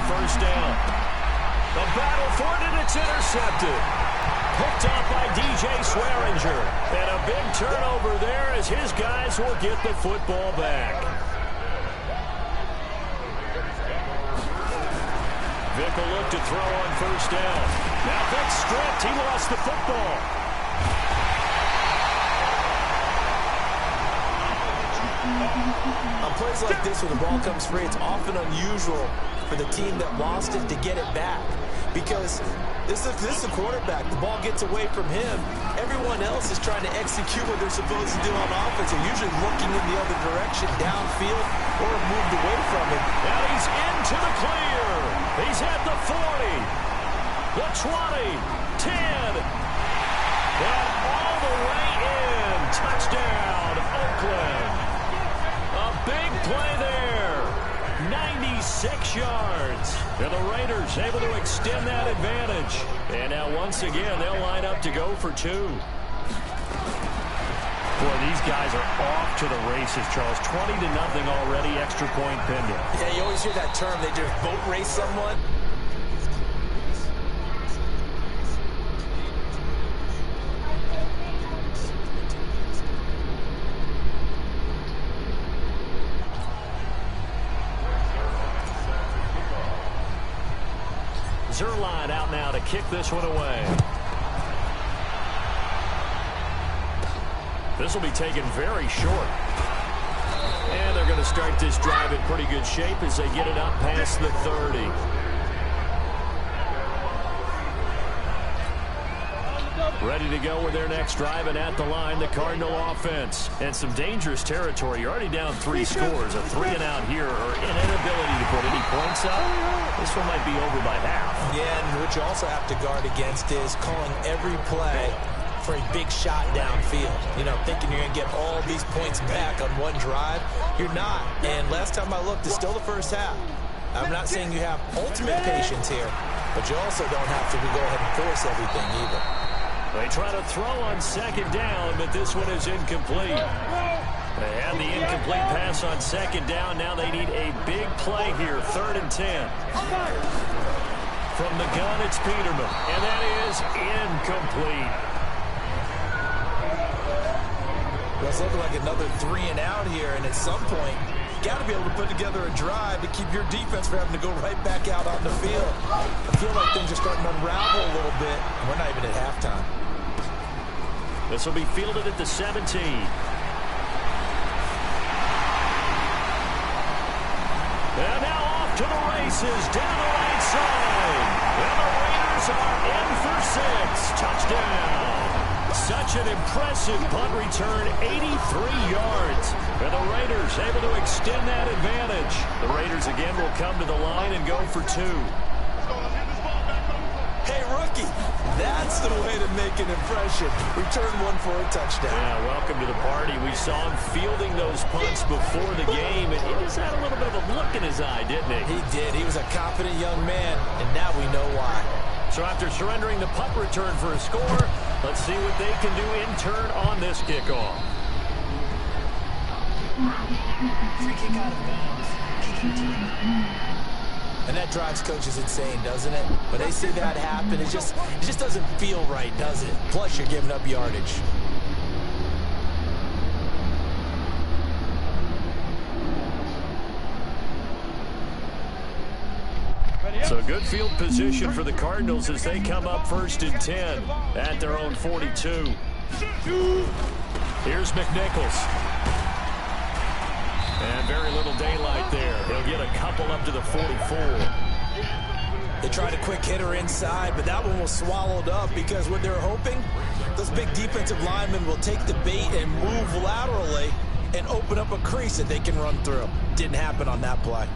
first down. The battle for it, and it's intercepted. Picked up by DJ Swearinger. And a big turnover there as his guys will get the football back. Vick will look to throw on first down. Now Vick stripped. He lost the football. On plays like this where the ball comes free, it's often unusual for the team that lost it to get it back. Because this is a quarterback. The ball gets away from him. Everyone else is trying to execute what they're supposed to do on offense. They're usually looking in the other direction, downfield, or moved away from it. Now he's into the clear. He's at the 40, the 20, 10, and all the way in. Touchdown, Oakland. A big play there. 96 yards. And the Raiders able to extend that advantage. And now once again, they'll line up to go for two. Boy, these guys are off to the races, Charles. 20-0 already, extra point pending. Yeah, you always hear that term. They just boat race someone. Zerline out now to kick this one away. This will be taken very short. And they're going to start this drive in pretty good shape as they get it up past the 30. Ready to go with their next drive, and at the line, the Cardinal offense. And some dangerous territory. You're already down 3 scores. A 3-and-out here, or an inability to put any points up. This one might be over by half. Yeah, and what you also have to guard against is calling every play for a big shot downfield. You know, thinking you're going to get all these points back on one drive. You're not. And last time I looked, it's still the first half. I'm not saying you have ultimate patience here, but you also don't have to go ahead and force everything either. They try to throw on second down, but this one is incomplete. They had the incomplete pass on second down. Now they need a big play here, 3rd and 10. From the gun, it's Peterman, and that is incomplete. Well, it's looking like another 3-and-out here, and at some point, you got to be able to put together a drive to keep your defense from having to go right back out on the field. I feel like things are starting to unravel a little bit, and we're not even at halftime. This will be fielded at the 17. And now off to the races, down the right side. And the Raiders are in for 6. Touchdown. Such an impressive punt return, 83 yards. And the Raiders able to extend that advantage. The Raiders again will come to the line and go for 2. Hey, rookie, that's the way to make an impression. Return one for a touchdown. Yeah, welcome to the party. We saw him fielding those punts before the game, and he just had a little bit of a look in his eye, didn't he? He did. He was a confident young man, and now we know why. So after surrendering the punt return for a score, let's see what they can do in turn on this kickoff. Free kick out of bounds. Kicking team. And that drives coaches insane, doesn't it? When they see that happen, it just doesn't feel right, does it? Plus, you're giving up yardage. So good field position for the Cardinals as they come up 1st and 10 at their own 42. Here's McNichols. And very little daylight there. He'll get a couple up to the 44. They tried a quick hitter inside, but that one was swallowed up because what they're hoping, those big defensive linemen will take the bait and move laterally and open up a crease that they can run through. Didn't happen on that play.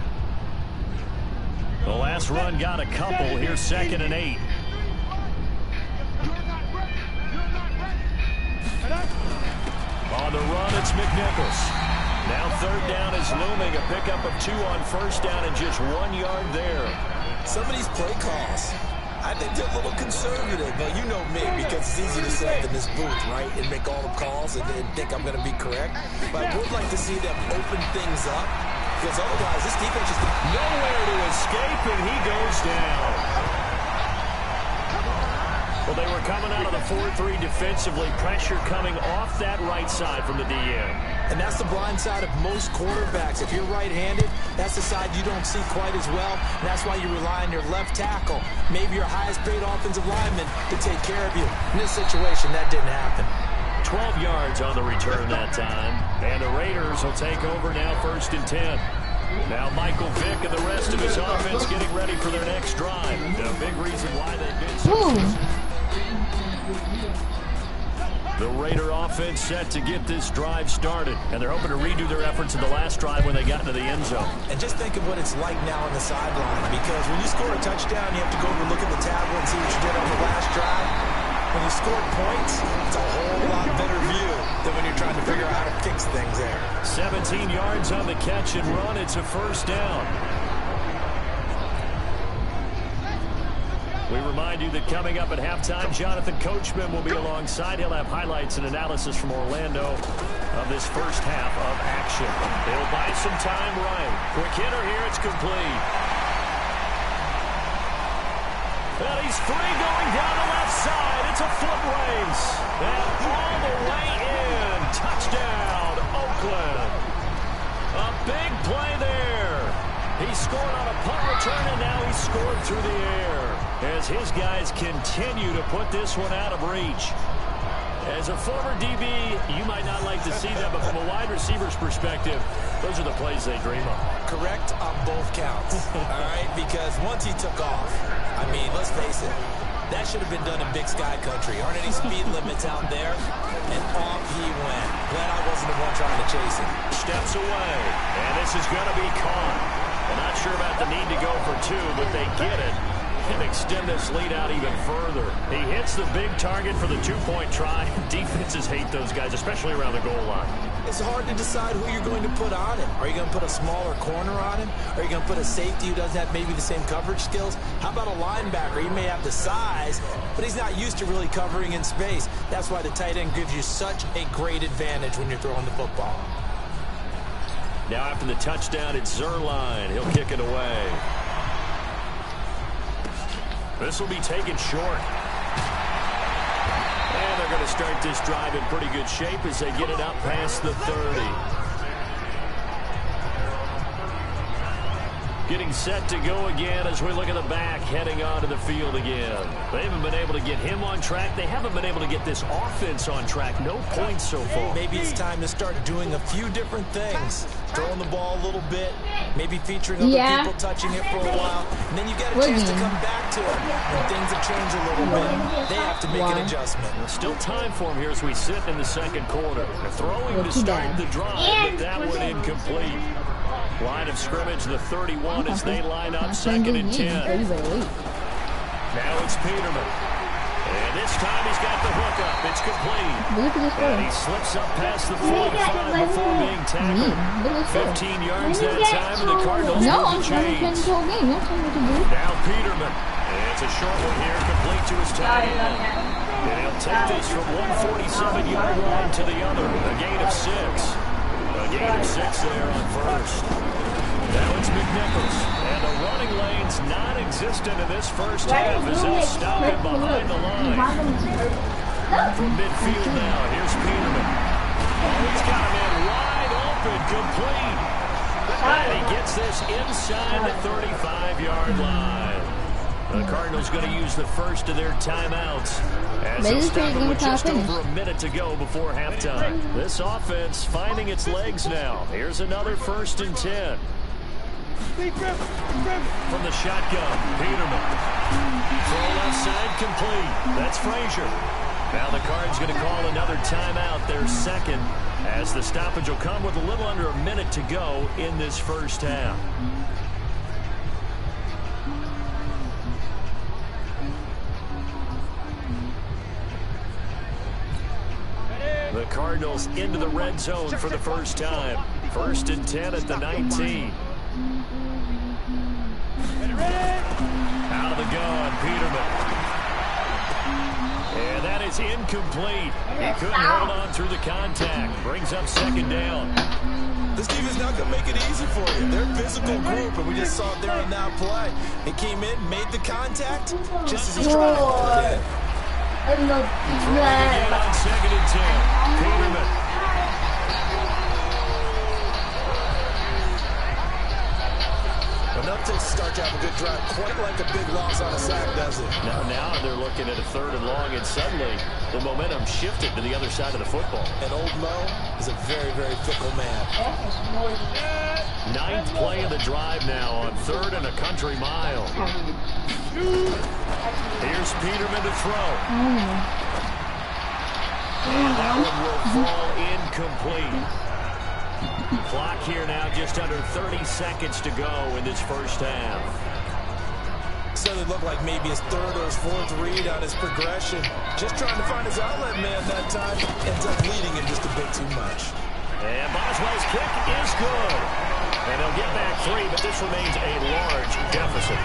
The last run got a couple. Here's 2nd and 8. On the run, it's McNichols. Now 3rd down is looming. A pickup of 2 on 1st down and just 1 yard there. Some of these play calls, I think they're a little conservative. Now, you know me, because it's easy to sit in this booth, right, and make all the calls and think I'm going to be correct. But I would like to see them open things up, because otherwise this defense is nowhere to his escape, and he goes down. Well, they were coming out of the 4-3 defensively. Pressure coming off that right side from the DN. And that's the blind side of most quarterbacks. If you're right-handed, that's the side you don't see quite as well. And that's why you rely on your left tackle, maybe your highest-paid offensive lineman, to take care of you. In this situation, that didn't happen. 12 yards on the return that time. And the Raiders will take over now, 1st and 10. Now Michael Vick and the rest of his offense getting ready for their next drive. The big reason why they've been so... The Raider offense set to get this drive started. And they're hoping to redo their efforts in the last drive when they got into the end zone. And just think of what it's like now on the sideline. Because when you score a touchdown, you have to go over and look at the tablet and see what you did on the last drive. When you score points, it's a whole lot better view than when you're trying to figure out how to fix things there. 17 yards on the catch and run. It's a 1st down. We remind you that coming up at halftime, Jonathan Coachman will be alongside. He'll have highlights and analysis from Orlando of this first half of action. They'll buy some time right. Quick hitter here. It's complete. And he's free going down the left side. It's a foot race. And all the way in. Touchdown, Oakland. A big play there. He scored on a punt return, and now he's scored through the air as his guys continue to put this one out of reach. As a former DB, you might not like to see that, but from a wide receiver's perspective, those are the plays they dream of. Correct on both counts, all right? Because once he took off, I mean, let's face it, that should have been done in Big Sky Country. Aren't any speed limits out there? And off he went. Glad I wasn't the one trying to chase him. Steps away, and this is going to be caught. I'm not sure about the need to go for 2, but they get it and extend this lead out even further. He hits the big target for the 2-point try. Defenses hate those guys, especially around the goal line. It's hard to decide who you're going to put on him. Are you going to put a smaller corner on him? Are you going to put a safety who doesn't have maybe the same coverage skills? How about a linebacker? He may have the size, but he's not used to really covering in space. That's why the tight end gives you such a great advantage when you're throwing the football. Now after the touchdown, it's Zerline. He'll kick it away. This will be taken short. And they're going to start this drive in pretty good shape as they get it up past the 30. Getting set to go again as we look at the back heading onto the field again. They haven't been able to get him on track. They haven't been able to get this offense on track. No points so far. Maybe it's time to start doing a few different things. Throwing the ball a little bit, maybe featuring other people touching it for a while, and then you get a chance to come back to it. When things have changed a little bit, they have to make an adjustment. Still time for him here as we sit in the second quarter. They're throwing to start the drive, but that one incomplete. Line of scrimmage, the 31 as they line up 2nd and 10. Now it's Peterman. And this time he's got the hook up. It's complete. And he slips up past the 45 before being tackled. 15 yards that time, and the Cardinals move the chains. Now Peterman. And it's a short one here, complete to his tight end. And he'll take this from 147-yard line to the other. A gain of 6. A gain of 6 there on 1st. Now it's McNichols, and the running lane's non-existent in this first half as they'll stop him behind the line. From midfield now, here's Peterman. Oh, he's got him in wide open, complete. And he gets this inside the 35-yard line. The Cardinals going to use the first of their timeouts as they stop it with just over a minute to go before halftime. This offense finding its legs now. Here's another 1st and 10. From the shotgun, Peterman. Throw left side, complete. That's Frazier. Now the Cards going to call another timeout, their second, as the stoppage will come with a little under a minute to go in this first half. The Cardinals into the red zone for the first time. 1st and 10 at the 19. Out of the gun, Peterman. And that is incomplete. He couldn't hold on through the contact. Brings up 2nd down. This defense not going to make it easy for you. They're a physical group, and we just saw it there on that play. He came in, made the contact, just as he's trying to put it in. Again on 2nd and 10. Peterman. Enough to start to have a good drive, quite like a big loss on a sack, does it? Now they're looking at a 3rd and long, and suddenly the momentum shifted to the other side of the football. And old Mo is a very, very fickle man. 9th play of the drive now on 3rd and a country mile. Here's Peterman to throw. And that one will fall incomplete. Clock here now, just under 30 seconds to go in this first half. So it looked like maybe his 3rd or his 4th read on his progression. Just trying to find his outlet man that time. Ends up leading him just a bit too much. And Boswell's kick is good. And they'll get back 3, but this remains a large deficit.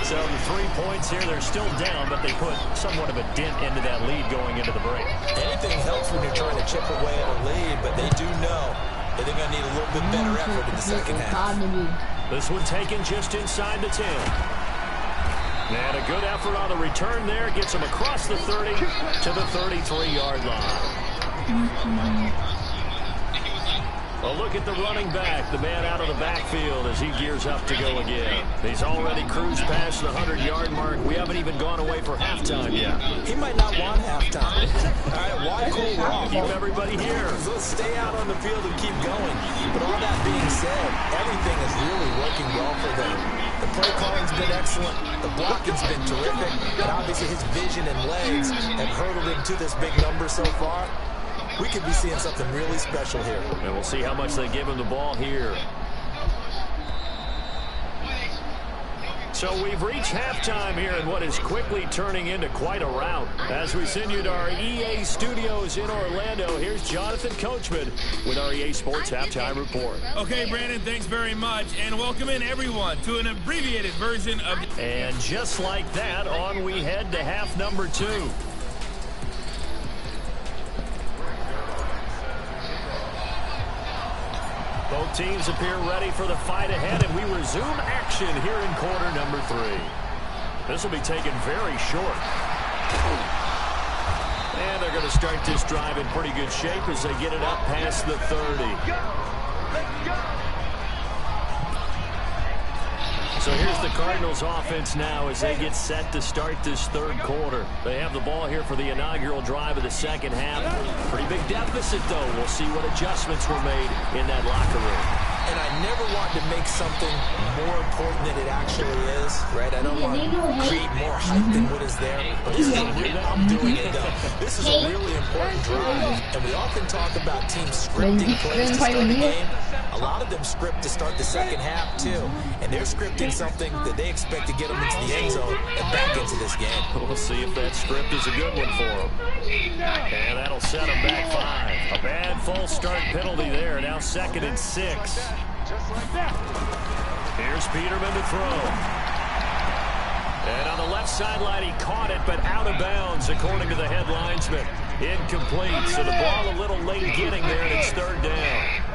So the 3 points here, they're still down, but they put somewhat of a dent into that lead going into the break. Anything helps when you're trying to chip away at a lead, but they do know that they're going to need a little bit better effort in the second half. This one taken just inside the 10. And a good effort on the return there. Gets him across the 30 to the 33-yard line. A look at the running back, the man out of the backfield as he gears up to go again. He's already cruised past the 100-yard mark. We haven't even gone away for halftime yet. He might not want halftime. All right, why cool off? Keep everybody here. Let's stay out on the field and keep going. But all that being said, everything is really working well for them. The play calling's been excellent. The blocking's been terrific. And obviously his vision and legs have hurdled him to this big number so far. We could be seeing something really special here. And we'll see how much they give him the ball here. So we've reached halftime here in what is quickly turning into quite a rout. As we send you to our EA studios in Orlando, here's Jonathan Coachman with our EA Sports Halftime Report. Okay, Brandon, thanks very much. And welcome in, everyone, to an abbreviated version of... And just like that, on we head to half number 2. Both teams appear ready for the fight ahead, and we resume action here in quarter number 3. This will be taken very short. And they're going to start this drive in pretty good shape as they get it up past the 30. So here's the Cardinals offense now as they get set to start this 3rd quarter. They have the ball here for the inaugural drive of the second half. Pretty big deficit, though. We'll see what adjustments were made in that locker room. And I never want to make something more important than it actually is, right? I don't want to create more hype than what is there. But this is a really, I'm doing it, though. This is a really important drive. And we often talk about teams scripting plays to start the game. A lot of them script to start the second half, too. And they're scripting something that they expect to get them into the end zone and back into this game. We'll see if that script is a good one for them. And that'll set them back 5. A bad false start penalty there. Now 2nd and 6. Here's Peterman to throw. And on the left sideline, he caught it, but out of bounds, according to the head linesman. Incomplete. So the ball a little late getting there, and it's 3rd down.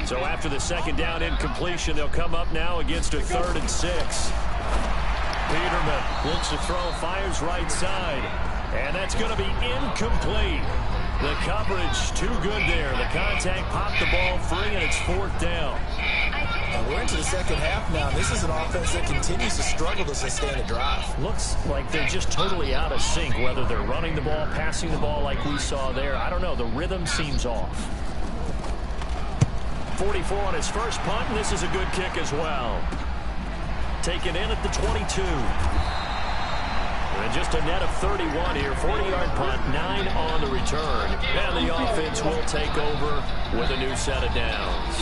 So after the 2nd down incompletion, they'll come up now against a 3rd and 6. Peterman looks to throw, fires right side. And that's going to be incomplete. The coverage too good there. The contact popped the ball free, and it's 4th down. And we're into the second half now. This is an offense that continues to struggle to sustain a drive. Looks like they're just totally out of sync, whether they're running the ball, passing the ball like we saw there. I don't know. The rhythm seems off. 44 on his first punt, and this is a good kick as well. Taken in at the 22. And just a net of 31 here. 40-yard punt, 9 on the return. And the offense will take over with a new set of downs.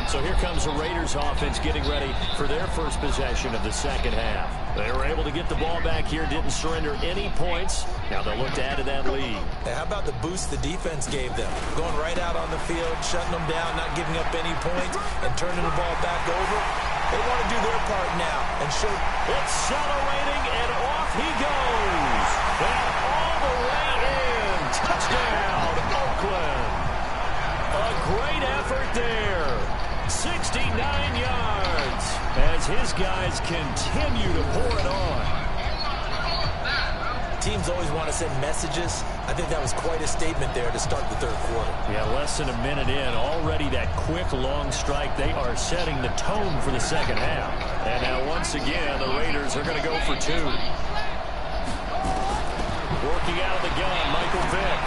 So here comes the Raiders offense getting ready for their first possession of the second half. They were able to get the ball back here, didn't surrender any points. Now they'll look to add to that lead. How about the boost the defense gave them? Going right out on the field, shutting them down, not giving up any points, and turning the ball back over. They want to do their part now and show. Accelerating, and off he goes. And all the way in. Touchdown, Oakland. A great effort there. as his guys continue to pour it on. Teams always want to send messages. I think that was quite a statement there to start the third quarter. Yeah, less than a minute in. Already that quick, long strike. They are setting the tone for the second half. And now once again, the Raiders are going to go for two. Working out of the gun, Michael Vick.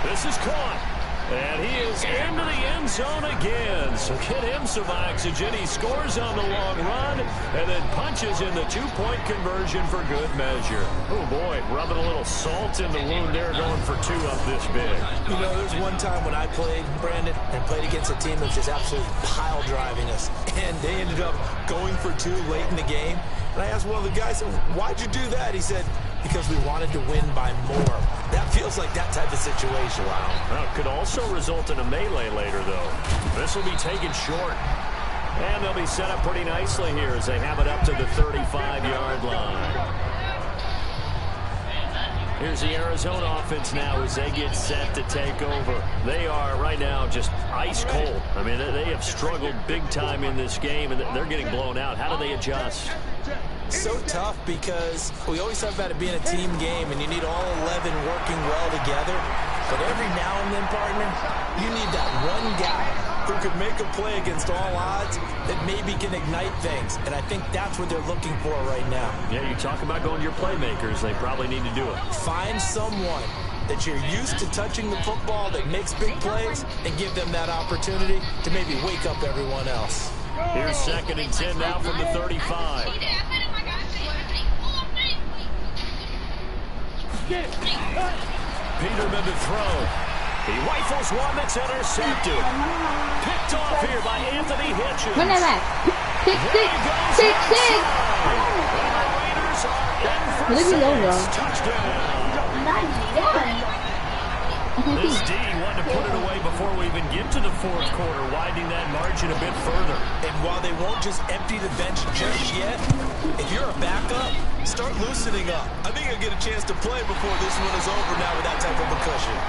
This is caught. And he is into the end zone again. So get him some oxygen. He scores on the long run and then punches in the two-point conversion for good measure. Oh, boy, rubbing a little salt in the wound there, going for two up this big. You know, there's one time when I played, Brandon, and played against a team that was just absolutely pile driving us. And they ended up going for two late in the game. And I asked one of the guys, why'd you do that? He said, because we wanted to win by more. That feels like that type of situation. Wow. Well, could also result in a melee later, though. This will be taken short. And they'll be set up pretty nicely here as they have it up to the 35-yard line. Here's the Arizona offense now as they get set to take over. They are right now just ice cold. I mean, they have struggled big time in this game, and they're getting blown out. How do they adjust? So tough because we always talk about it being a team game and you need all 11 working well together. But every now and then, partner, you need that one guy who can make a play against all odds that maybe can ignite things. And I think that's what they're looking for right now. Yeah, you talk about going to your playmakers. They probably need to do it. Find someone that you're used to touching the football that makes big plays and give them that opportunity to maybe wake up everyone else. Here's 2nd and 10 now from the 35. Peterman to throw. He rifles one that's intercepted. Picked off here by Anthony Hitchens. Run that back. Pick six. Raiders are in for 6. Touchdown. This D wanted to put it away before we even get to the fourth quarter, widening that margin a bit further. And while they won't just empty the bench just yet, if you're a backup, start loosening up. I think you'll get a chance to play before this one is over now with that type of a cushion.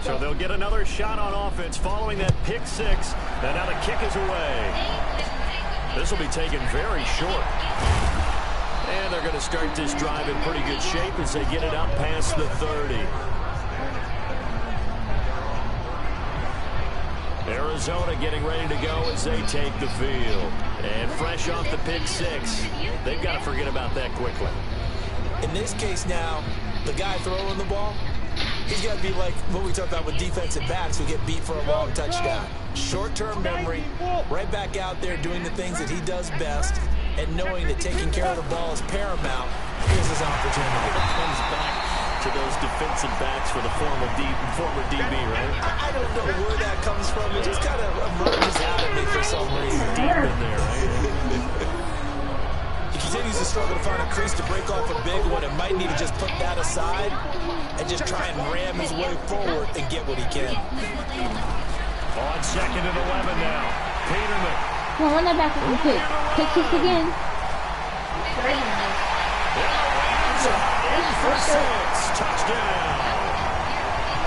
So they'll get another shot on offense following that pick six. And now the kick is away. This will be taken very short. And they're going to start this drive in pretty good shape as they get it up past the 30. Arizona getting ready to go as they take the field. And fresh off the pick six, they've got to forget about that quickly. In this case now, the guy throwing the ball, he's got to be like what we talked about with defensive backs who get beat for a long touchdown. Short-term memory, right back out there doing the things that he does best, and knowing that taking care of the ball is paramount. Here's his opportunity. Comes back to those defensive backs for the former DB, right? I don't know where that comes from. It just kind of emerges out of me for some reason. Deep in there, right? He continues to struggle to find a crease to break off a big one and might need to just put that aside and just try and ram his way forward and get what he can. On 2nd and 11 now. Peterman. Come on, run that back real quick. Pick six again. In for 6. Touchdown.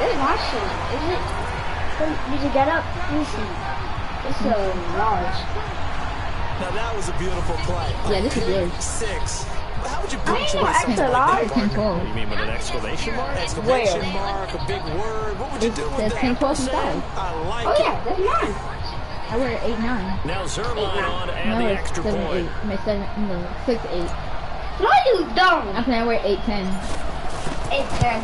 This is my shit, isn't it? Did you get up? Let me see. It's so large. Now that was a beautiful play. Yeah, this is yours. 6. How would you I punctuate ain't something extra like large. that, partner? You mean with an exclamation mark? Exclamation Where? mark, a big word. What would you do with That's that? 10, 12, and 5. I like Oh it. yeah, that's mine. I wear 8, 9. Now Zerline on and No, the it's extra 7, point. 8. My 7, no, 6, 8. No, you don't. I'm saying I wear 8, 10. 8-10.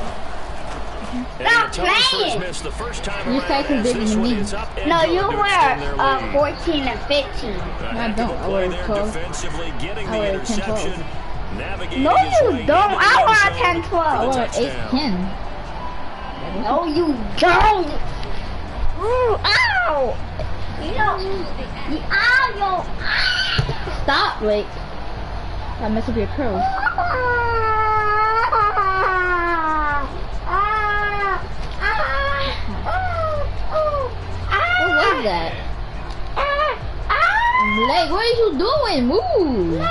And Stop the Tigers playing. missed the first time Your around size is as bigger this than one me. is up and No, good you to extend their wear lead. 14 and 15. A No, I heck of don't. a I play wear there 12. defensively, getting I the wear 10, 12. interception, navigating No, his you way don't. into the I end wear zone 10, for 12. the I wear 8, touchdown. 10. No, you don't. Ow! Ow! Stop, like. I mess up your curls. What was that? Like, what are you doing? Move!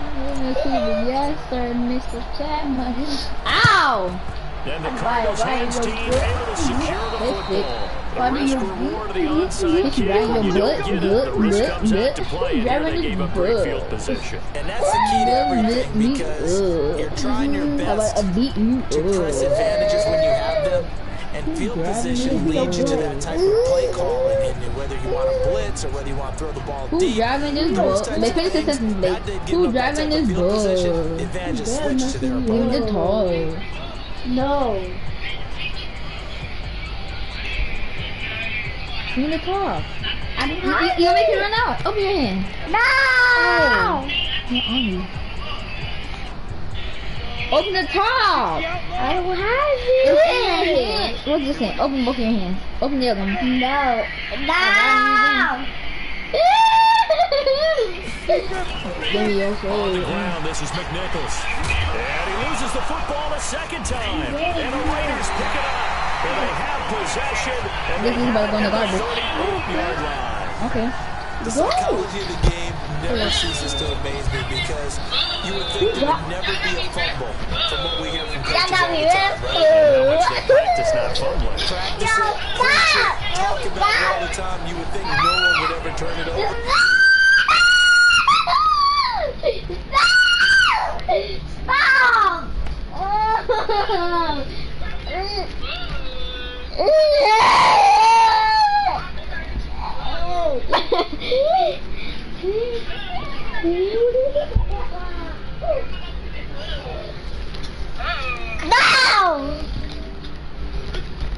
Yes, sir, Mr. Chapman. Ow! And the Cardinals hands team able to secure the football. The risk reward of the onside kick. You don't get it, the risk comes out to play, and here they gave up great field position. And that's the key to everything, because you're trying your best to press advantages when you have them, and field position leads you to that type of play call, and whether you want to blitz or whether you want to throw the ball Who's deep. driving this bus? They finish the sentence late. Who's driving this bus? Advantages switch to their Leave opponent. the toy. No. Give me the car. You gonna make it run out. Open your hand. No! Open the top. I don't have Open your it. hand. What's this saying? Open both of your hands. Open the other one. No. No! Give me your On the soul. ground, this is McNichols. And he loses the football a second time. And the Raiders pick it up. And they have possession. And This they is about to go in the have garbage. 38-yard line. Okay. The psychology of the game never ceases to amaze me, because you would think there would never be a fumble from what we hear from coaches all the time, right? How much they practice not fumbling. Practice it, preach it, talk about it all the time. You would think no one would ever turn it over.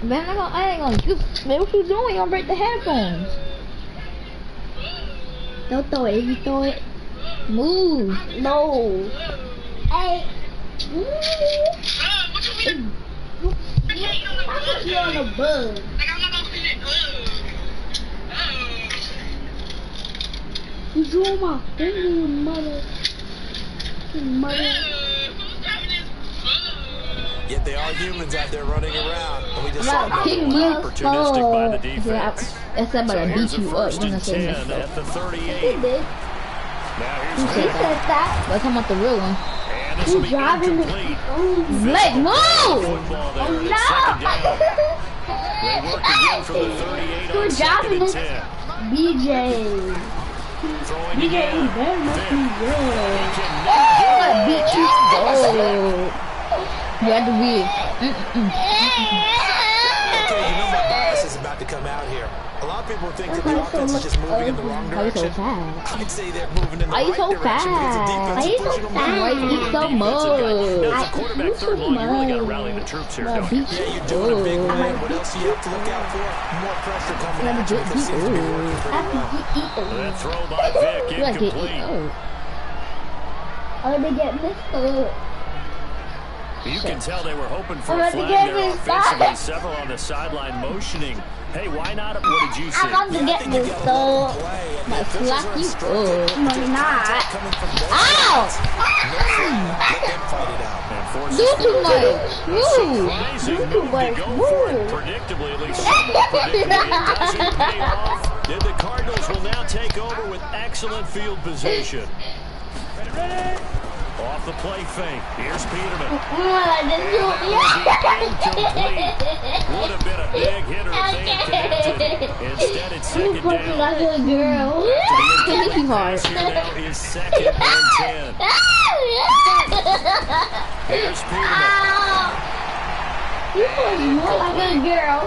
Man, I ain't gonna just, man, what you doing? You're gonna break the headphones. Don't throw it. If you throw it, move. No. Hey. You're on a bug. You drew my finger, mother. Yet they are humans out there running around, and we just saw Right, another kick one. me. Opportunistic by the defense. Yeah, that's about So to here's beat a you up first when I and say 10 this at the stuff. 38. He did. Now Who here's said Pittman. Said that. Let's talk about the real one. And this will be driving the- incomplete. Blake, move! Football there, and it's No! second down. They work again from the 38 on Good job second in and this. 10. BJ. Throwing BJ, again. you better must be Vick. good. He cannot I get beat you. Oh. You had to be. Okay, you know my bias is about to come out here. A lot of people think that the offense is just moving in the wrong Why you so direction. fast? I'd say they're moving in the Why you right so direction, because the fast? Why you defensive so pushing them fast? back. Why you eat so Now, as a much? quarterback third long, you really got to rally the troops here, I don't beat you? you. Yeah, you're doing a big win. What else do you have to look out for? More pressure coming Gotta at you, get because it seems to be beat. working pretty well. That throw by Vick, You gotta get incomplete. Oh, they get missed up. You can tell they were hoping for I'm a about to flag get there this offensively. back. Several on the sideline motioning. Hey, why not? What did you see? I'm about to I get think you this gotta let up. them play, and the Might officials slap are you instructed up. to No, take not. contact coming from both Ow! sides. No flag. Let them fight it out. And forces Do too forward. much. Move. Surprising Do too move to much. go for it. Move. Predictably, at least somewhat predictably, it doesn't pay off. And the Cardinals will now take over with excellent field position. Off the play fake. Here's Peterman. Incomplete. Would have been a big hitter if they had connected. Instead, it's You second fucking down. like a girl. Hit you hard. Here now is second and 10. Here's Peterman. You look more like a girl.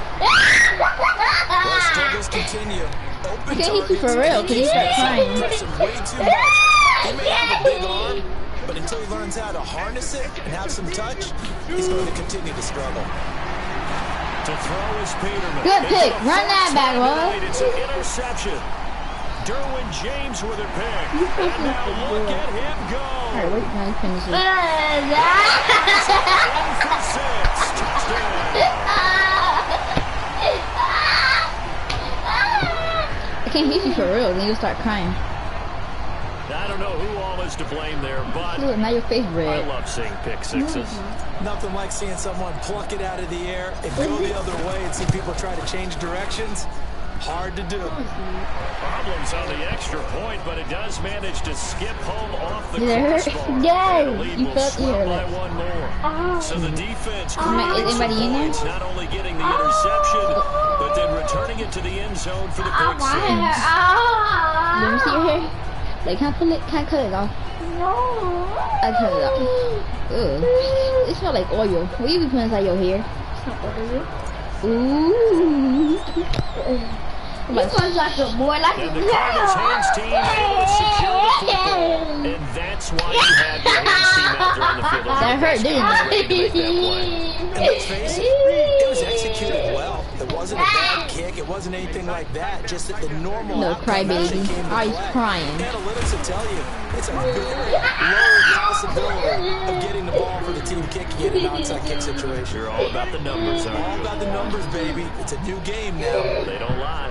Well, struggles continue. Open Can't hit you for targets, real, and 'cause he you start keeps crying. pressing way too much. He may have a big arm, but until he learns how to harness it and have some touch, he's going to continue to struggle. To throw is Peterman. Good It's pick. the Run first that back, time bud. tonight. It's an interception. Derwin James with a pick. And now look at him go. Alright, wait, now you finish it. He's for 6. Touchdown. I can't hit you for real, then you'll start crying. I don't know who all is to blame there, but Look, now your face I red. love seeing pick sixes. Nothing like seeing someone pluck it out of the air and go the other way and see people try to change directions. Hard to do. Problems on the extra point, but it does manage to skip home off the Did it hurt? crossbar. Yes, And the lead you will felt swell it. by one more. So the defense Is creates some anybody in there? points, not only getting the interception, but then returning it to the end zone for the pick six. Let me see your hair. Like, can I cut it off? I cut it off. Ugh. It smells like oil. What you be putting inside your hair? Ooh. You sound like a boy, like And the Cardinals hands team able to secure the football. And that's why you have your hands team out there on the field. That hurt, didn't it? And let's face it, it was executed well. It wasn't a bad kick. It wasn't anything like that. Just that the normal No, outcome actually crybaby. came to Oh, he's play. crying. Analytics will tell you it's a very low possibility of getting the ball for the team kicking it in an onside kick situation. You're all about the numbers, aren't All you? about the numbers, baby. It's a new game now. They don't lie.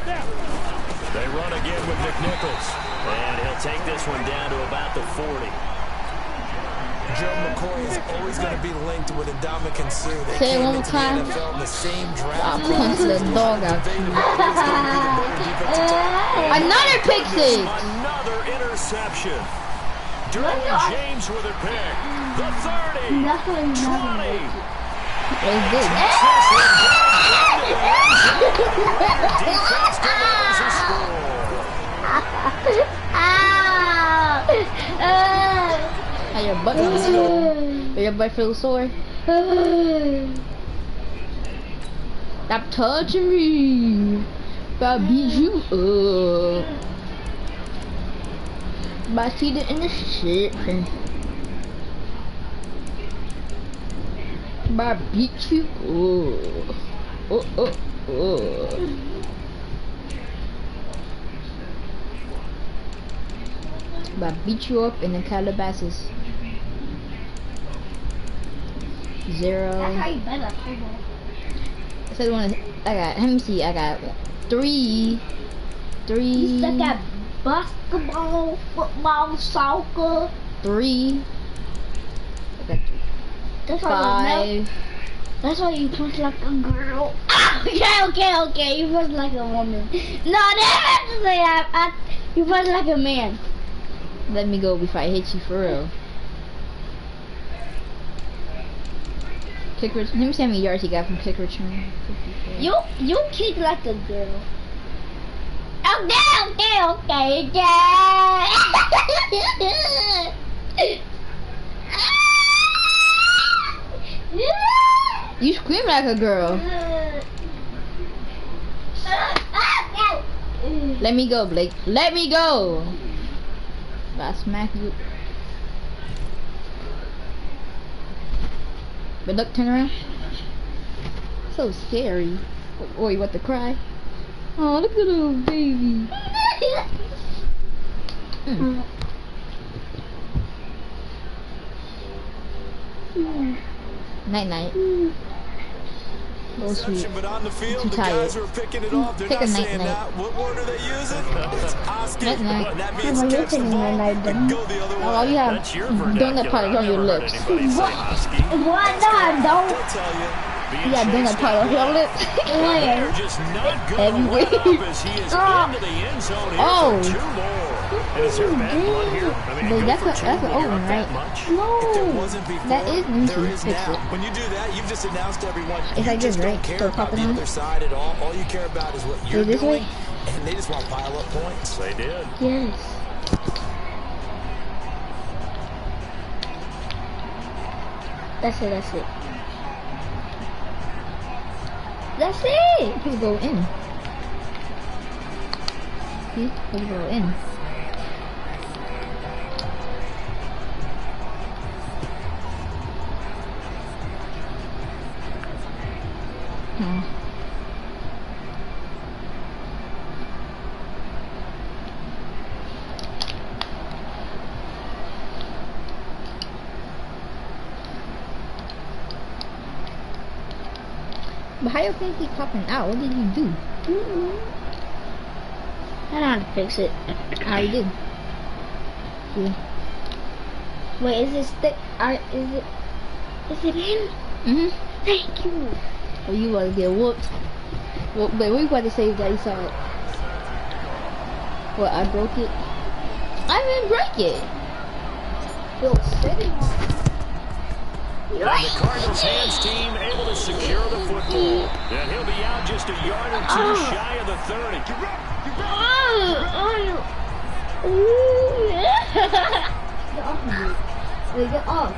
They run again with McNichols. And he'll take this one down to about the 40. Joe McCoy is always going to be linked with Ndamukong Suh. They Say it came one more into the time. NFL in the same draft. I'll punch the dog out. Debated who was going to be the better defensive tackle. Another pick six. Another interception. Derwin James with a pick. The 30. 20. It's good. Defense delivers a score. How your butt your butt feels sore? Stop touching me. I beat you up. My teeth in the shit. I beat you up. I beat you up in the Calabasas. 0. That's how you bet at football. I said one. I got. Let me see. I got 3. You suck at basketball, football, soccer. 3. I got That's why you 5. That's why you punch like a girl. Okay. You punch like a woman. No, that's to say you punch like a man. Let me go before I hit you for real. Kick return. Let me see how many yards he got from kick return. 54. You kick like a girl. Okay. You scream like a girl. Let me go, Blake. Let me go. I smack you. But look, turn around. So scary. Oh, you want to cry? Oh, look at the little baby. Night night. Oh, sweet. But on the field, Too the tired. guys who are picking it off, they're Take not a night saying night. that. What word are they using? It's Oscar. Night night. That means Well, you're catch the taking ball a night then. and go the other way. Oh, you have That's your donut vernacular. parties on I've your never heard lips. anybody say husky. What? No, I don't. They'll tell you. Being You got donut chased parties on your down. lips. They're just not good to Everywhere. let up as he is into the end zone here Oh. for 2 more. And is there bad blood here? I mean, But go that's for a- 2 that's an when you're open, up that right? much. If there No. wasn't before, That is there easy. is Fix now. it. When you do that, you've just announced to everyone It's you like just this, don't right? care So about the popping on? other side at all. All you care about is what you're this doing, way? and they just want to pile up points. They did. Yes. That's it. That's it. People go in. See? People go in. But how your thing keep popping out? What did you do? I know how to fix it. How you do? Yeah. Wait, is it stick? Is it in? Thank you. Well, you want to get whooped. Well, but we about to save that you saw it. What, I broke it? I didn't break it. It was sitting on. And the Cardinals hands team able to secure the football. And he'll be out just a yard or two shy of the 30. Get off.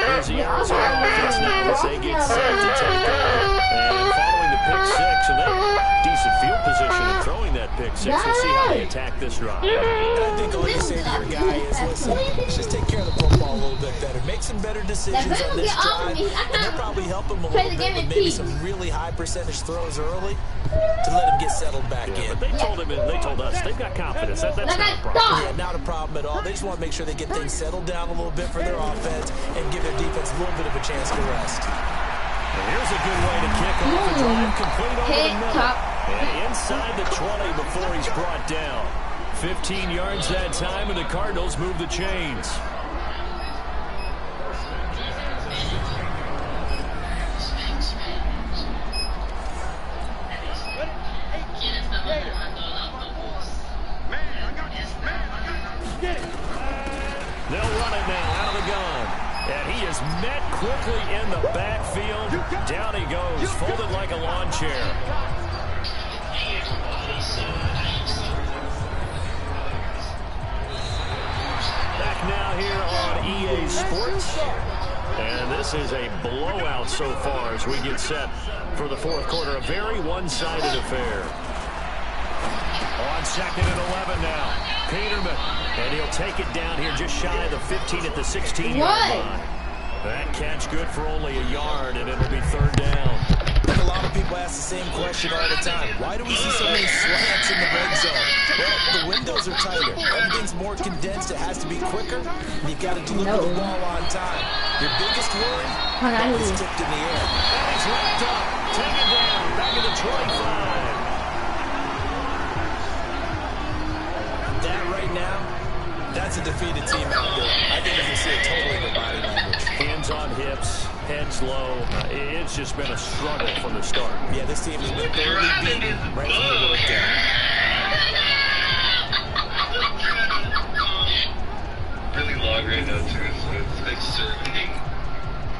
Here's the Arizona offense now as they get set to take over. And following the pick six, and they decent field position in throwing that pick six. We'll see how they attack this drive. I think all you say to your guy is, listen, let's just take care of the football a little bit better. Make some better decisions on this drive. And they'll probably help him a little bit with maybe some really high percentage throws early to let him get settled back in. But they told us they've got confidence. That's not a problem. Yeah, not a problem at all. They just want to make sure they get things settled down a little bit for their offense and give their defense a little bit of a chance to rest. And here's a good way to kick off the drive, complete over the middle. And inside the 20 before he's brought down. 15 yards that time, and the Cardinals move the chains. They'll run it now out of the gun. And he is met quickly in the backfield. Down he goes, folded like a lawn chair. Back now here on EA Sports. And this is a blowout so far as we get set for the fourth quarter. A very one-sided affair. On 2nd and 11 now. Peterman. And he'll take it down here just shy of the 15 at the 16-yard line. That catch good for only a yard, and it'll be 3rd down. I think a lot of people ask the same question all the time. Why do we see so many slants in the red zone? Well, the windows are tighter. Everything's more condensed. It has to be quicker. And you've got to deliver the ball on time. Your biggest worry is tipped in the air. And he's wrapped up. Take it down. Back at the 25. That right now, that's a defeated team out there. I think you can see it totally in their body language. Hands on hips, heads low. It's just been a struggle from the start. Yeah, this team has been thoroughly beaten right from the word down. Really long right now, too, so it's like circling.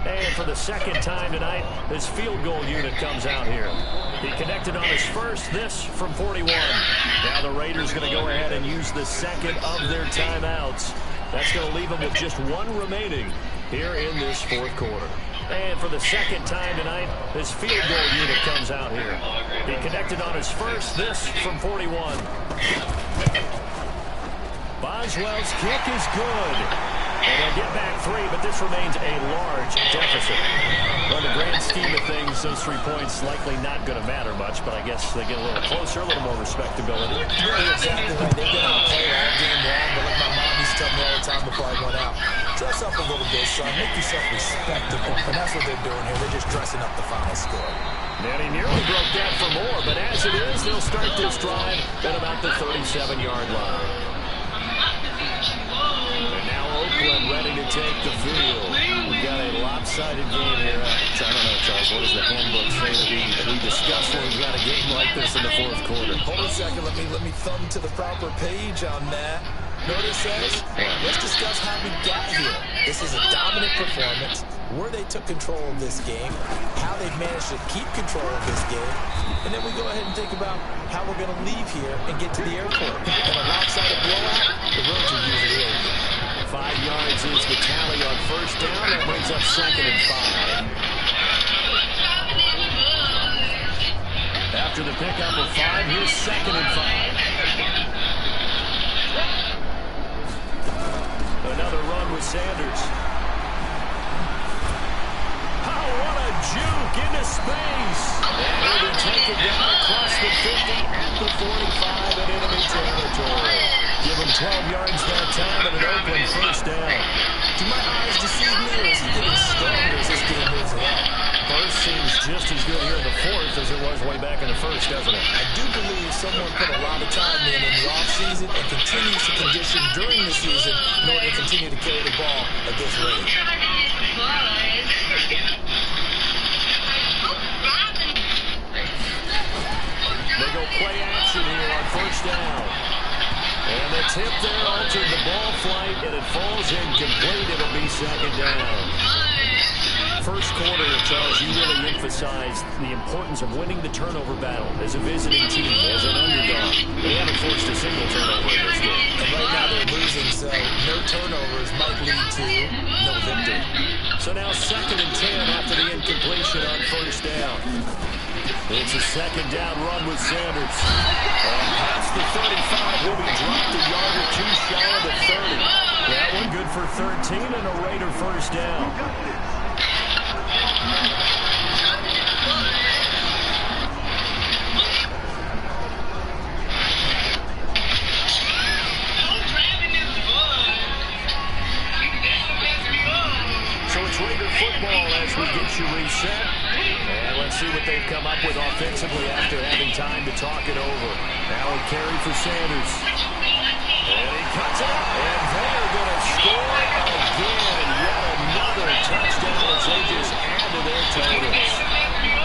And for the second time tonight, his field goal unit comes out here. He connected on his first, this from 41. Now the Raiders going to go ahead and use the second of their timeouts. That's going to leave them with just one remaining here in this fourth quarter. And for the second time tonight, his field goal unit comes out here. He connected on his first, this from 41. Boswell's kick is good. And they'll get back 3, but this remains a large deficit. On the grand scheme of things, those 3 points likely not going to matter much, but I guess they get a little closer, a little more respectability. You're exactly right. They've been on play all game long, but like my mom used to tell me all the time before I went out, dress up a little bit, son. Make yourself respectable. And that's what they're doing here. They're just dressing up the final score. And he nearly broke that for more, but as it is, they'll start this drive at about the 37-yard line. And now Oakland ready to take the field. We've got a lopsided game here. I don't know, Charles, what does the handbook say that we discuss when we've got a game like this in the fourth quarter? Hold on a second. Let me thumb to the proper page on that. Notice says, let's discuss how we got here. This is a dominant performance, where they took control of this game, how they've managed to keep control of this game, and then we go ahead and think about how we're going to leave here and get to the airport. In a lopsided blowout, the roads are usually open. 5 yards is the tally on first down. That brings up 2nd and 5. After the pickup of 5, here's 2nd and 5. Another run with Sanders. Oh, what a juke into space. And he take it down across the 50 at the 45 in enemy territory. Give him 12 yards that time and an Oakland first down. To my eyes, just as good here in the fourth as it was way back in the first, doesn't it? I do believe someone put a lot of time in the offseason and continues to condition during the season in order to continue to carry the ball at this rate. They go play action here on first down. And the tip there altered the ball flight, and it falls incomplete. It'll be second down. First quarter, Charles, you really emphasized the importance of winning the turnover battle as a visiting team, as an underdog. They haven't forced a single turnover in this game. And right now they're losing, so no turnovers might lead to no victory. So now 2nd and 10 after the incompletion on first down. It's a second down run with Sanders. And past the 35, will be dropped a yard or two shy of the 30. That one good for 13 and a Raider first down. So it's Raider football as we get you reset. And let's see what they've come up with offensively after having time to talk it over. Now a carry for Sanders. And he cuts it up. And they're going to score again. Yet another touchdown as they just add to their totals.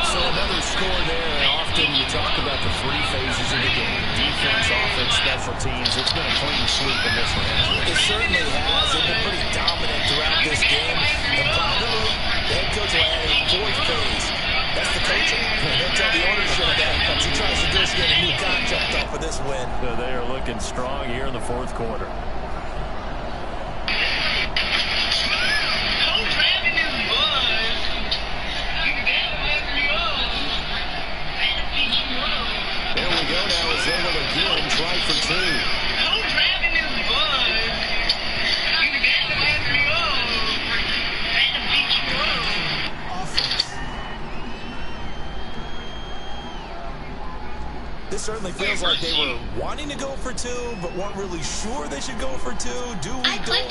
So another score there. And often you talk about the three phases of the game. Defense, offense, special teams. It's been a clean sweep in this one, hasn't it? It certainly has. They've been pretty dominant throughout this game. And probably the head coach will add a fourth phase. That's the coaching. He'll tell the ownership that as he tries to negotiate a new contract off for this win. So they are looking strong here in the fourth quarter. There we go now as they will again try for two. This certainly feels like they were wanting to go for two, but weren't really sure they should go for two. Do we, don't we,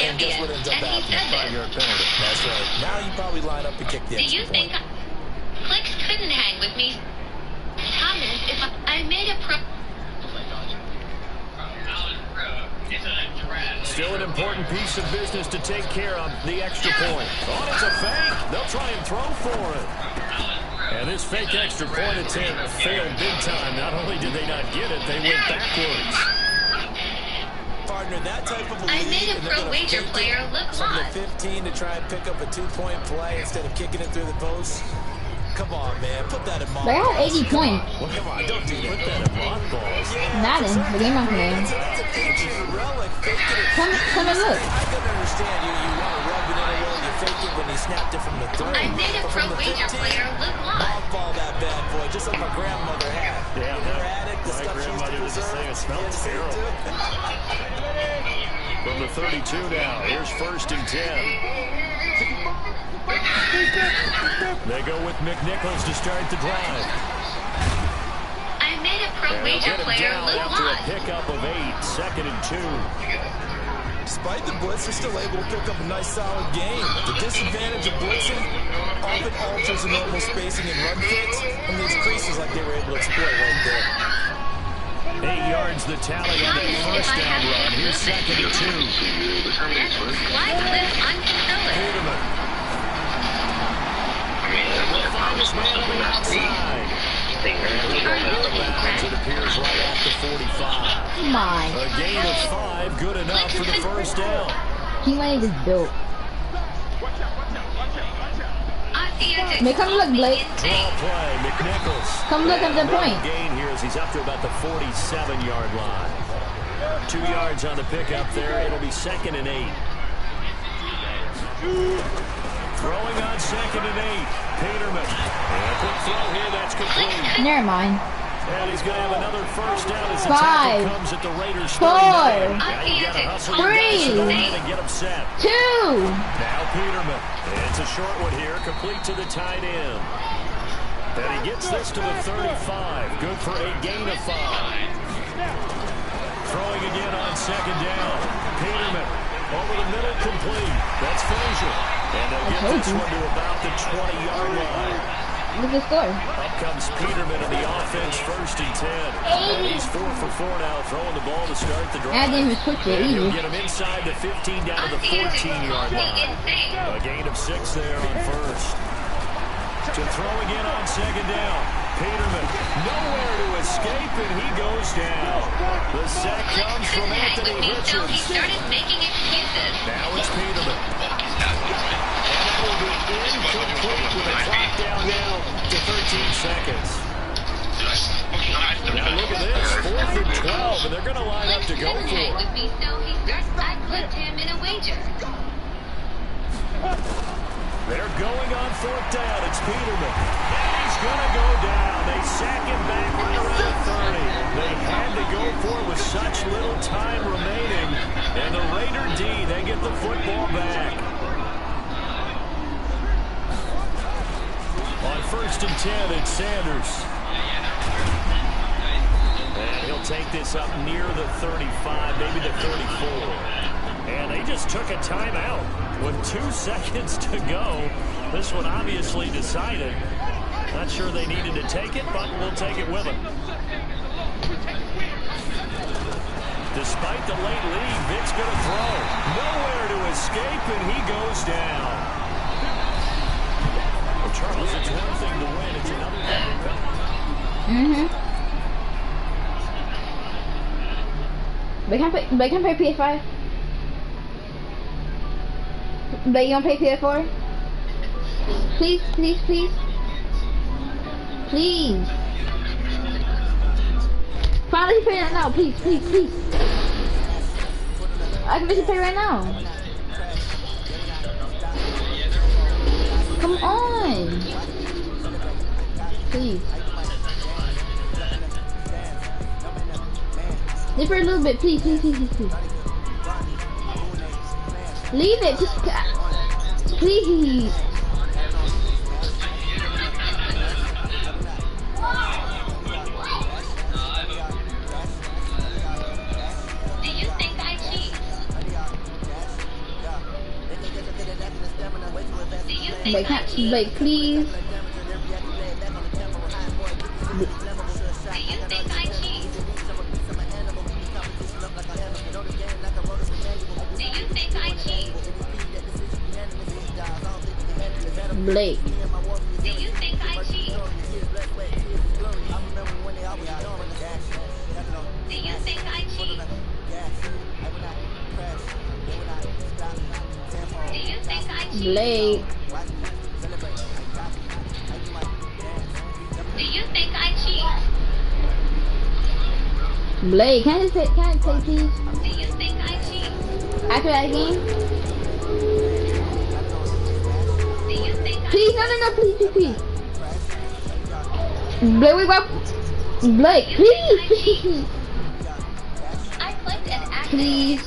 and guess what ends up happening? 5-yard penalty. That's right. Now you probably line up to kick the extra point. Do you think Clicks couldn't hang with me? Thomas, if I made a pro... Still an important piece of business to take care of, the extra point. Oh, it's a fake. They'll try and throw for it. And this fake extra point attempt failed big time. Not only did they not get it, they went backwards. Partner, that type of a I lead, made a and they're pro gonna wager fake player it look from the lost. 15 to try and pick up a 2-point play instead of kicking it through the post. Come on, man. Put that in mothballs. They have 80 points. Well, come on, don't do that. Put that in mothballs. Madden, the game I'm playing. That's an ancient relic. Fake it. Come and look. I can understand you want to rub it in a roll. You fake it when you snapped it from the 30. I made a But pro from the wager 15, player look lost. mothball that bad boy, just like my grandmother had. Yeah, Her attic, the my stuff she used to grandmother did the preserve. same. It smelled Yeah, see it terrible. too. From the 32 now, here's 1st and 10. They go with McNichols to start the drive. I made a pro And they'll wager get him player down look after a lost. pickup of 8, 2nd and 2. Despite the blitz, they're still able to pick up a nice solid game. The disadvantage of blitzing often alters the normal spacing and run fits, and these creases like they were able to exploit right there. 8 yards the tally on that first down run. Here's 2nd and 2. Why clip uncontrolled? Peterman. We'll find this man on the outside. Bounds, it appears right at the 45. Come on. A gain of 5, good enough for the first down. He might just built. May come look, Blake. Draw play, McNichols. Come look at the Another point. gain here as he's up to about the 47-yard line. 2 yards on the pickup there. It'll be 2nd and 8. Throwing on 2nd and 8. Peterman. And a quick throw here. That's complete. Never mind. And he's going to have another first down as the 5, tackle comes at the Raiders' 4, 39. Now you got to hustle your guys 3, and get them set. 2. Now Peterman. It's a short one here, complete to the tight end. And he gets this to the 35. Good for a gain of 5. Throwing again on 2nd down. Peterman over the middle complete. That's Frazier. And they'll get this one to about the 20-yard line. Look at the score. Up comes Peterman in the offense, 1st and 10. And he's 4 for 4 now, throwing the ball to start the drive. I didn't even switch it He'll either. get him inside the 15 down to the 14-yard line. A gain of 6 there on 1st. To throw again on 2nd down. Peterman, nowhere to escape, and he goes down. The sack comes from Anthony So he Richards. started making excuses. Now it's Peterman. And that will be incomplete with a clock down now to 13 seconds. Now look at this, 4th and 12, and they're going to line up to go Couldn't for hang it. with me, so I put him in a wager. They're going on 4th down. It's Peterman. And he's going to go down. They sack him back right around the 30. They had to go for it with such little time remaining. And the Raider D, they get the football back. On 1st and 10, it's Sanders. And he'll take this up near the 35, maybe the 34. And they just took a timeout with 2 seconds to go. This one obviously decided. Not sure they needed to take it, but we'll take it with them. Despite the late lead, Vic's going to throw. Nowhere to escape, and he goes down. Well, Charles, it's one thing to win. It's another thing to come. They can play PS5. But you don't play PS4? Please, please, please. Please. Finally play right now, please, please, please. I can play right now. Come on. Please. Leave for a little bit, please, please, please, please, please. Leave it, just please. Do you think I cheat? Do you think I cheat? Like, please. Do you think I cheat? Do you think I cheat? Blake. Do you think I cheat? Do you think I cheat? Do you think I cheat? Blake. Do you think I cheat? Blake, can I play, please? Do you think I cheat? After that game? Do you think I Please, no, please, please. Blake, wait, what? Blake, please. I clicked and acted. Please.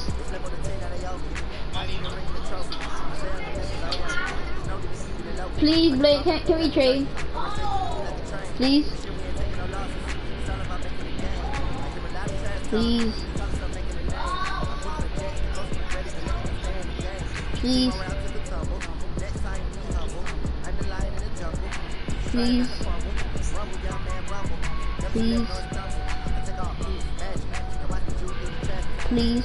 Please, Blake, can we trade? Please. Please. Please. Please. Please. Please.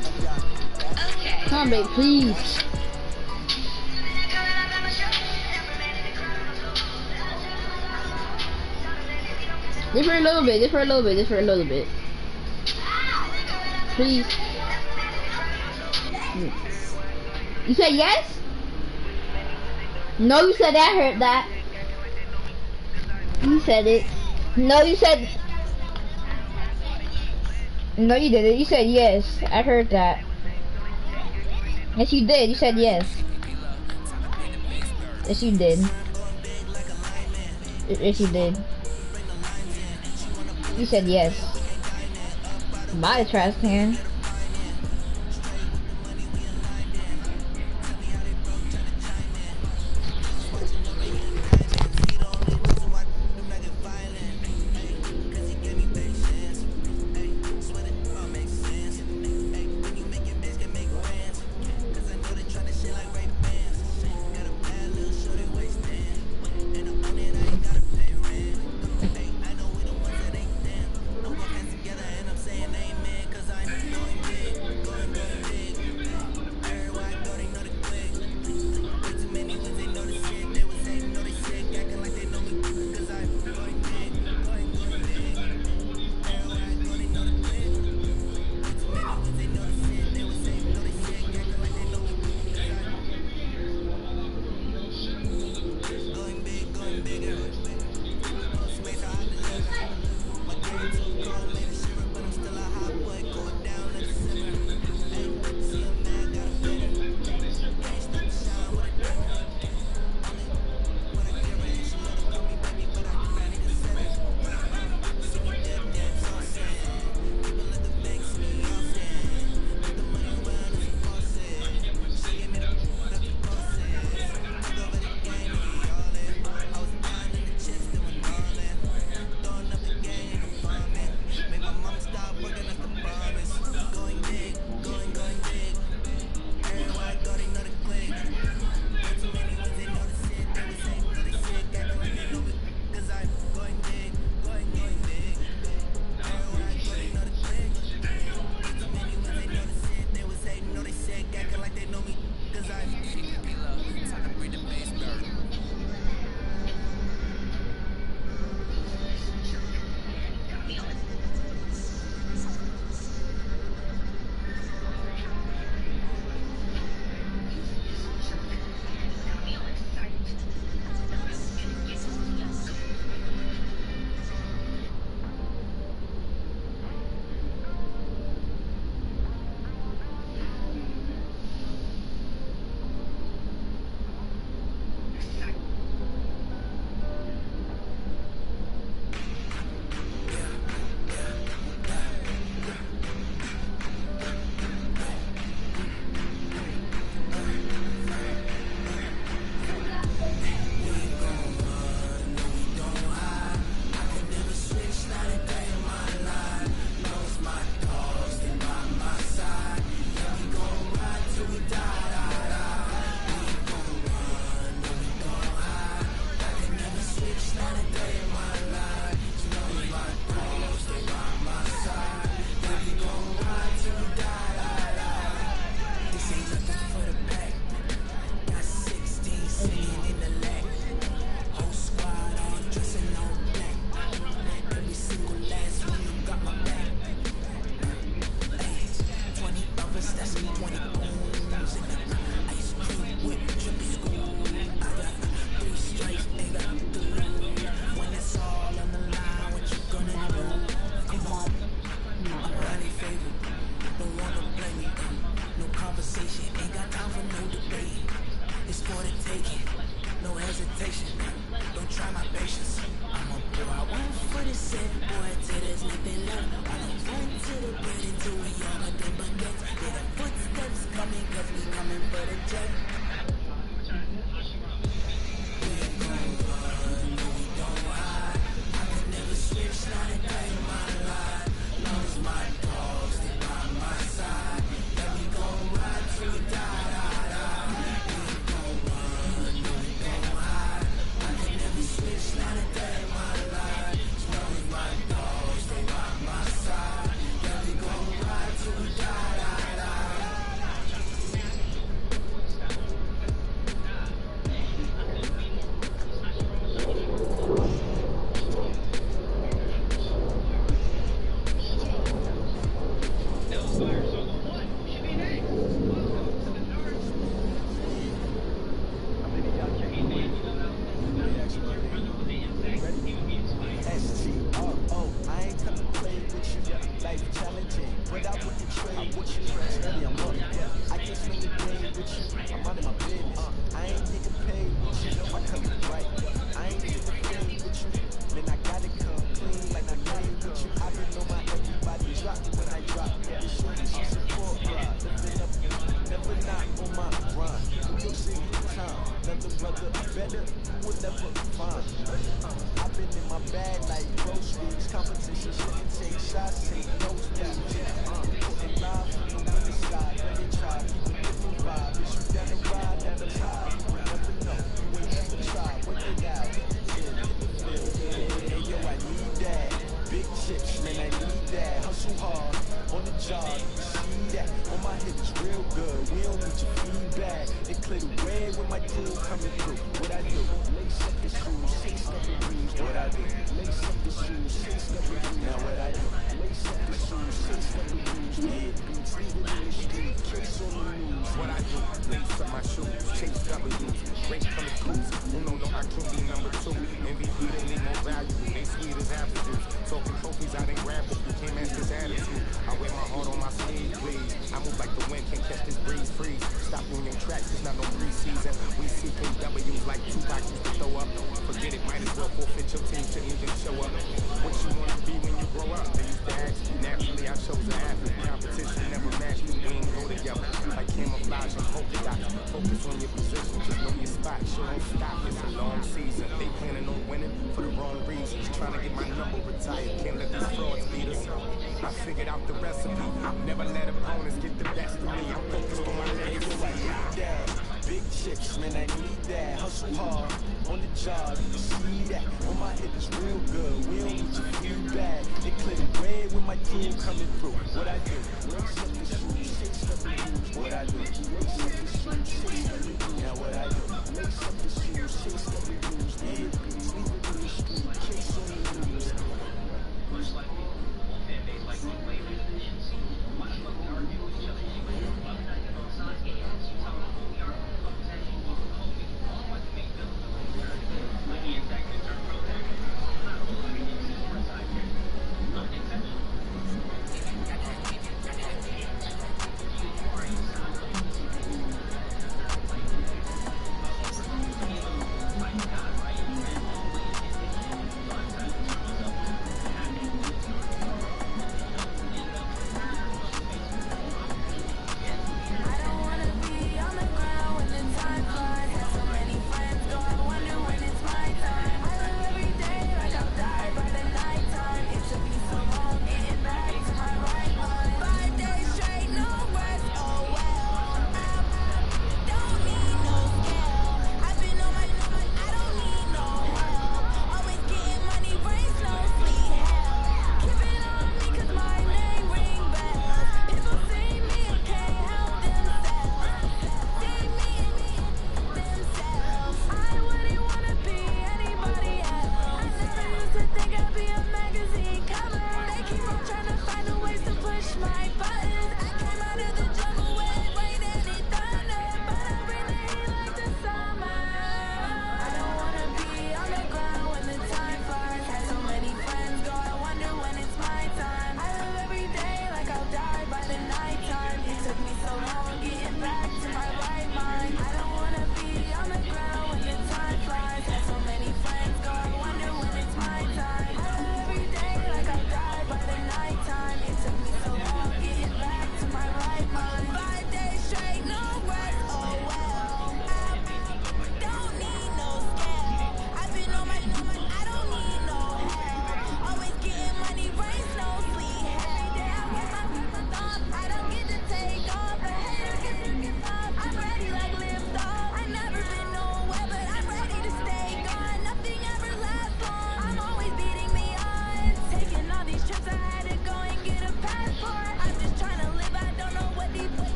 Okay. Come on, babe, please. Just for a little bit, just for a little bit, just for a little bit. Please. You said yes? No, you said that. I heard that. You said it. No, you said. No, you didn't. You said yes. I heard that. Yes, you did. You said yes. Yes, you did. Yes, you did. You said yes. My trash can. chips, man, I need that. Hustle hard on the job, you can see that. On my hip is real good, we don't need your feedback. They clear the way with my crew coming through. What I do, lace up the shoes, chase up the blues. What I do, lace up the shoes, chase up the blues. Now what I do, lace up the shoes, chase up the blues. Yeah, please leave it to the street, case on the news. Much like the whole fan base like to play with efficiency. Much like we argue with each other. You might have other night on side games. You tell them who we are, what potential, what we're hoping. All what to make them like the executives are protecting. Not all I mean, it's just one side here. Unintentional.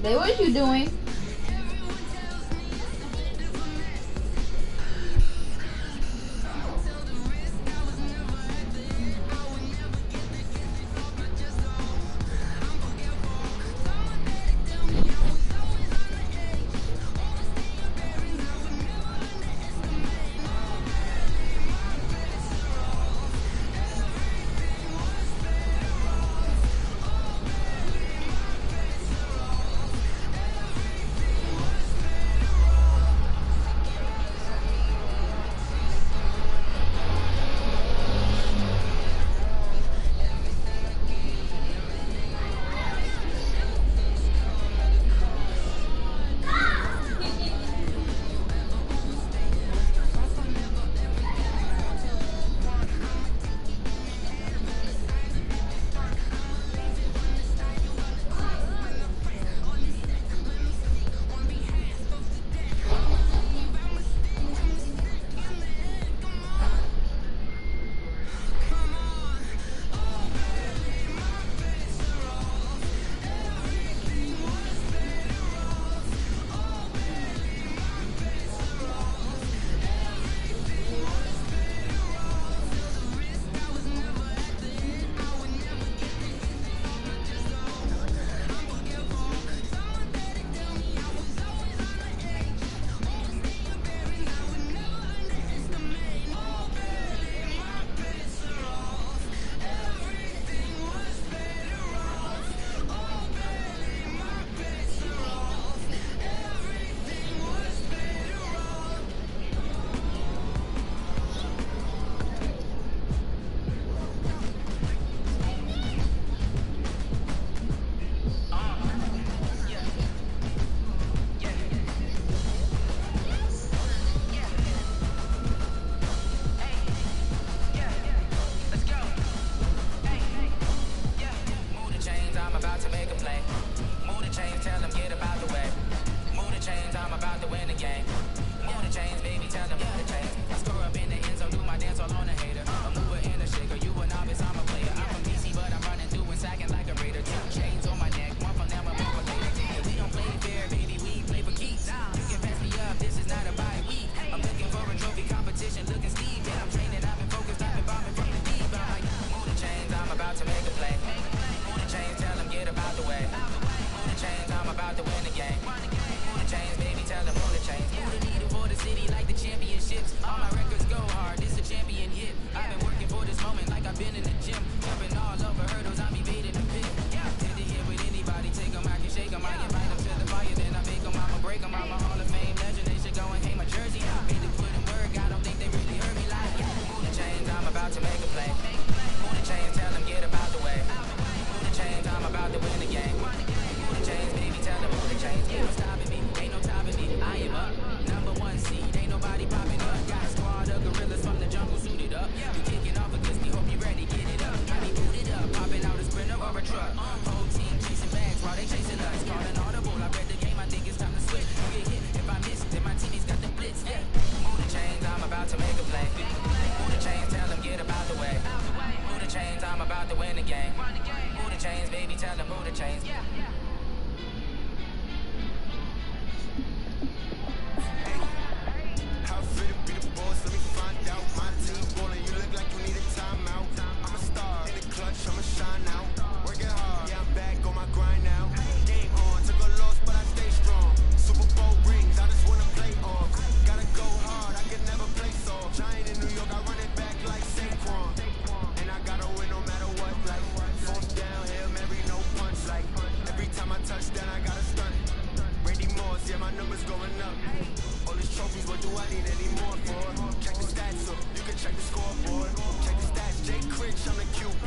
Babe, what you doing? make a play. Move the chains, tell them get about the way. Move the chains, I'm about to win the game. Move the chains, baby, tell them move the chains. Move the needle for the city like the championships. All my records go hard, this a champion hit. I've been working for this moment like I've been in the gym. Jumping all over hurdles, I'm evading the pit. Hit the hit with anybody, take them, I can shake them. I invite them to the fire, then I make them, I'ma break them. I'm a Hall of Fame legend, they should go and hang my jersey. Made to put in work, I don't think they really heard me like. Move the chains, I'm about to make a play. Move the chains, tell them get about the way. Move the chains, I'm about to win the game. Move the chains, baby, tell them move the chains. Ain't no stopping me, ain't no topping me. I am up, #1 seed, ain't nobody popping up. Got a squad of gorillas from the jungle suited up. You kicking off against me, hope you ready, get it up. I be booted up, popping out a sprinter or a truck. Whole team chasing bags while they chasing us. Calling audible, I read the game, I think it's time to switch. You get hit, if I miss, then my teammates got the blitz. Yeah, move the chains, I'm about to make a play. Move the chains, tell them get about the way. Move the chains, I'm about to win the game. Move the chains, baby, tell them move the chains. How fit to be the boss? Let me find out. My team ballin', you look like you need a timeout. I'm a star in the clutch, I'ma shine out. Working hard, yeah, I'm back on my grind now. Game on, took a loss, but I stay strong. Super Bowl rings, I just wanna play off. Gotta go hard, I can never play soft. Giant in New York, I run it back like Saquon. And I gotta win no matter what. Like fourth down, Hail Mary, no punch. Like every time I touch down, I gotta stunt. Brady Moss, yeah, my numbers going up. All these trophies, what do I need any more for? Check the stats up, you can check the scoreboard. Check the stats, Jay Critch, I'm the QB.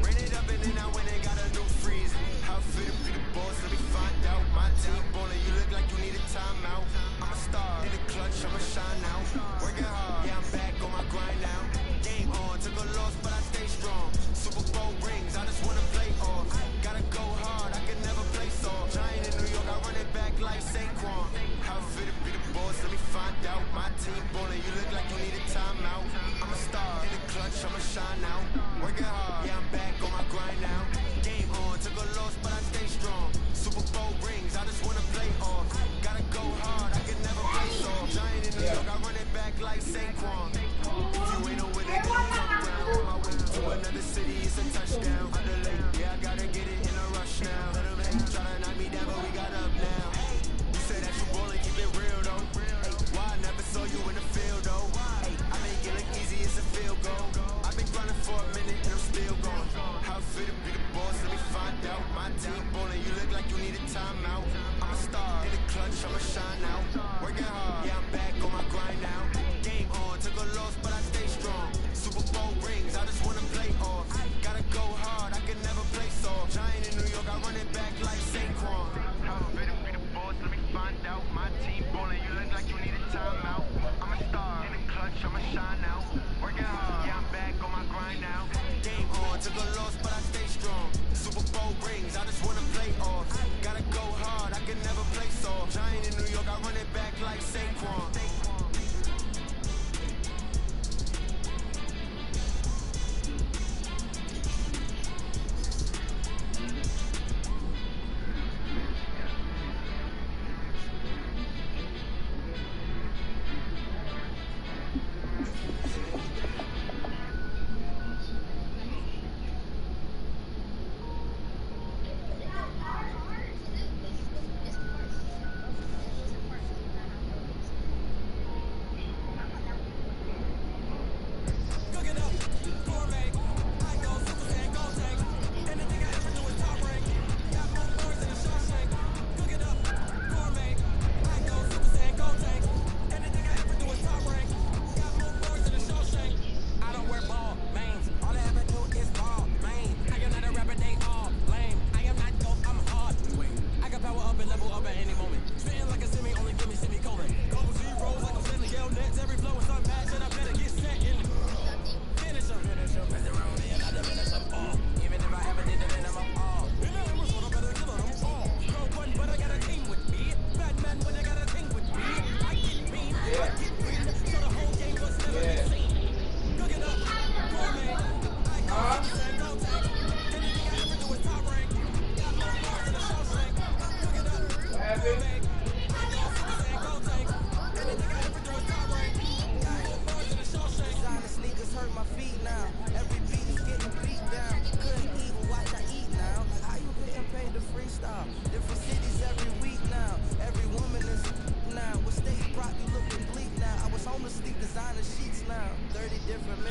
Ran it up and then I went and got a new freeze. How fit to be the boss, let me find out. My team ballin', you look like you need a timeout. I'm a star in the clutch, I'ma shine out. Working hard, yeah, I'm back on my grind now. Game on, took a loss, but I stay strong. Super Bowl rings, I just wanna play off. Gotta go hard, I can never play soft. Giant in New York, I run it back like Saquon. How fit to be the boss, let me find out. My team ballin', you look like you need a timeout. I'm a star in the clutch, I'ma shine out. Working hard, yeah, I'm back on my grind now. Game on, took a loss, but I stay strong. Super Bowl rings, I just wanna play off. Gotta go hard, I can never play soft. Giant in New York, I run it back like Saquon. If you ain't a winner, then you come down. On my way to another city, it's a touchdown. Underlay, yeah, I gotta get it in a rush now. Let them hate, try to knock me down, but we got up now. You say that you ballin', keep it real though. Why I never saw you in the field though? I make it look easy, it's a field goal. I've been grinding for a minute and I'm still going. How fit to be the boss, let me find out. My team ballin', you look like you need a timeout. I'm a star in the clutch, I'ma shine out. Working hard, yeah, I'm back on my grind now. Game on, took a loss, but I stay strong. Super Bowl rings, I just wanna play off. Gotta go hard, I can never play soft. Giant in New York, I run it back like Saquon. How fit to be the boss, let me find out. My team ballin', you look like you need a timeout. I'm a star in the clutch, I'ma shine out. Working hard, yeah, I'm back on my grind now. Game on, took a loss, but I stay strong. Super Bowl rings, I just wanna play off. Gotta go hard, I can never play soft. Giant in New York, I run it back like Saquon.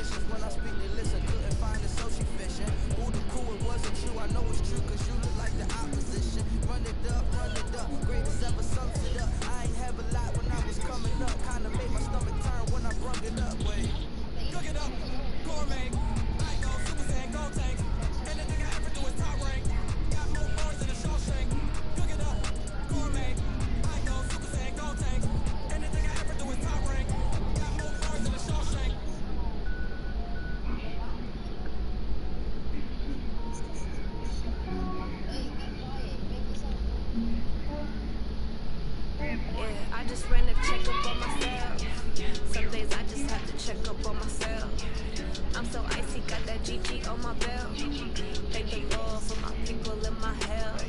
missions. When I speak, they listen. Couldn't find it, so she fishing. Who the cool, it wasn't you. I know it's true, cause you look like the opposition. Run it up, greatest ever sums it up. I ain't have a lot when I was coming up. Kinda made my stomach turn when I brung it up. Wait, cook it up, gourmet. I go super saiyan, gold tank. Anything I ever do is top rank. Got more bars than a Shawshank. Cook it up, gourmet. I go super saiyan, gold tank. Anything I ever do is top rank. Got more bars than a Shawshank. Yeah, I just ran a checkup on myself. Some days I just have to check up on myself. I'm so icy, got that GG on my belt. Thank the Lord for my people in my health.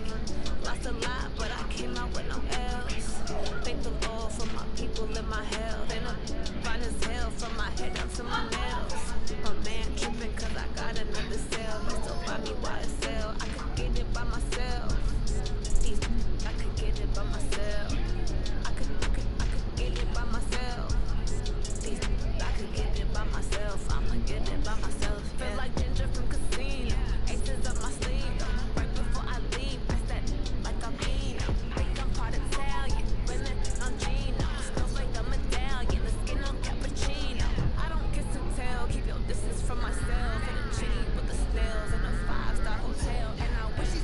Lost a lot, but I came out with no else. Thank the Lord for my people in my health. And I'm fine as hell from my head down to my nails. My man tripping cause I got another cell. He still buy me YSL. I could get it by myself. I could get it by myself. I could get it by myself. I could get it by myself. I'ma get it by myself. Feel like Ginger from Casino. Aces up my sleeve. Right before I leave, I said like I'm Nina. Think I'm part Italian. Running on Gino. Smells like a medallion. The skin on cappuccino. I don't kiss and tell. Keep your distance from myself. And a cheap with the snails in a 5-star hotel. And I wish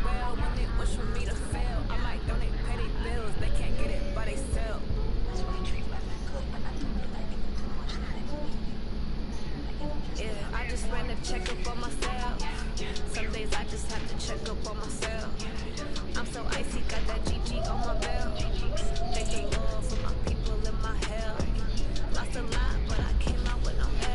well when they wish for me to fail. I might donate petty bills. They can't get it by themselves. Yeah, I just ran a checkup on myself. Some days I just have to check up on myself. I'm so icy, got that GG on my belt. Thank the Lord for my people in my health. Lost a lot, but I came out with no L.